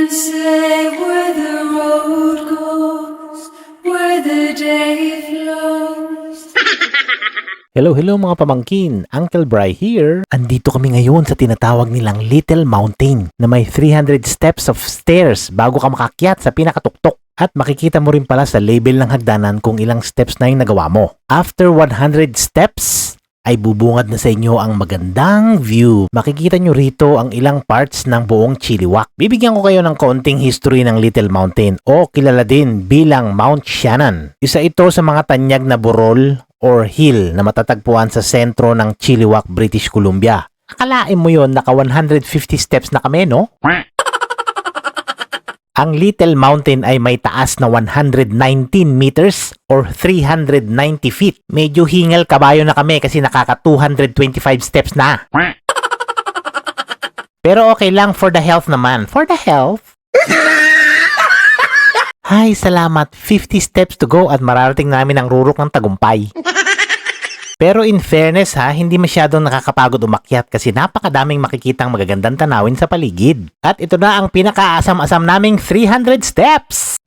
can say where the road goes, where the day flows. Hello mga pamangkin, Uncle Bry here. Andito kami ngayon sa tinatawag nilang Little Mountain na may 300 steps of stairs bago ka makakyat sa pinakatuktok. At makikita mo rin pala sa label ng hagdanan kung ilang steps na yung nagawa mo. After 100 steps, ay bubungad na sa inyo ang magandang view. Makikita nyo rito ang ilang parts ng buong Chilliwack. Bibigyan ko kayo ng konting history ng Little Mountain o kilala din bilang Mount Shannon. Isa ito sa mga tanyag na burol or hill na matatagpuan sa sentro ng Chilliwack, British Columbia. Akalain mo yon naka 150 steps na kami, no? Ang Little Mountain ay may taas na 119 meters or 390 feet. Medyo hingal kabayo na kami kasi nakaka 225 steps na. Pero okay lang for the health naman. For the health? Hay, salamat. 50 steps to go at mararating namin ang rurok ng tagumpay. Pero in fairness hindi masyadong nakakapagod umakyat kasi napakadaming makikitang magagandang tanawin sa paligid. At ito na ang pinakaasam-asam naming 300 steps!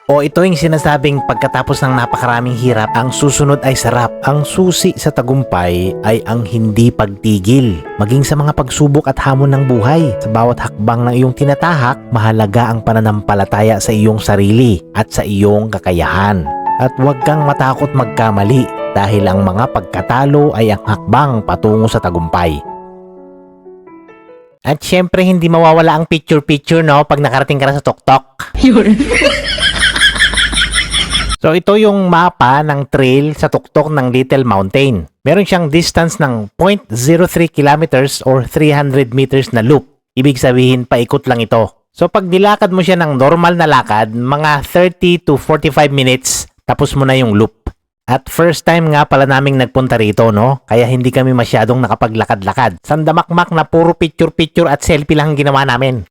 O ito yung sinasabing pagkatapos ng napakaraming hirap, ang susunod ay sarap. Ang susi sa tagumpay ay ang hindi pagtigil. Maging sa mga pagsubok at hamon ng buhay. Sa bawat hakbang ng iyong tinatahak, mahalaga ang pananampalataya sa iyong sarili at sa iyong kakayahan. At huwag kang matakot magkamali dahil ang mga pagkatalo ay ang hakbang patungo sa tagumpay. At syempre hindi mawawala ang picture-picture pag nakarating ka na sa tuktok. So ito yung mapa ng trail sa tuktok ng Little Mountain. Meron siyang distance ng 0.03 kilometers or 300 meters na loop. Ibig sabihin paikot lang ito. So pag nilakad mo siya ng normal na lakad, mga 30 to 45 minutes, tapos mo na yung loop. At first time nga pala naming nagpunta rito, no? Kaya hindi kami masyadong nakapaglakad-lakad. Sandamakmak na puro picture-picture at selfie lang ginawa namin.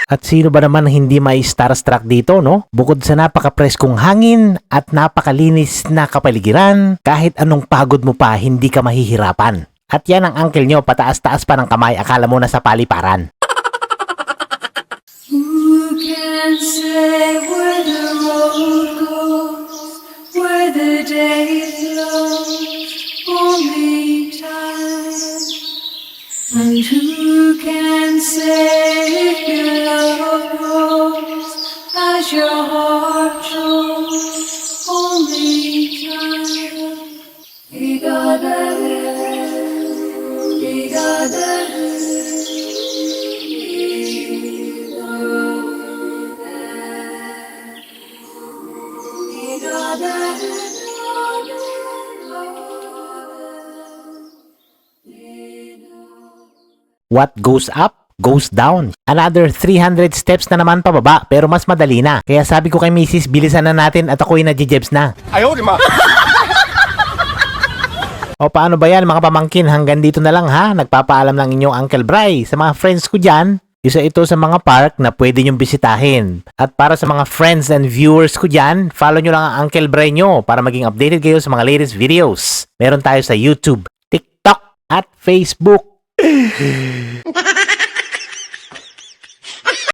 At sino ba naman hindi may starstruck dito, no? Bukod sa napaka-preskong hangin at napakalinis na kapaligiran, kahit anong pagod mo pa, hindi ka mahihirapan. At yan ang uncle nyo, pataas-taas pa ng kamay, akala mo nasa paliparan. Who can say where the road goes, where the day flows? Only time. And who can say if your love grows as your heart shows? Only time. We gotta live. We gotta live. What goes up, goes down. Another 300 steps na naman pababa pero mas madali na. Kaya sabi ko kay Mrs. bilisan na natin at ako'y nadjijebs na. Ayaw, di ma! O paano ba yan mga pamangkin? Hanggang dito na lang Nagpapaalam ng inyong Uncle Bry. Sa mga friends ko dyan, isa ito sa mga park na pwede nyong bisitahin. At para sa mga friends and viewers ko dyan, follow nyo lang ang Uncle Bry nyo para maging updated kayo sa mga latest videos. Meron tayo sa YouTube, TikTok, at Facebook.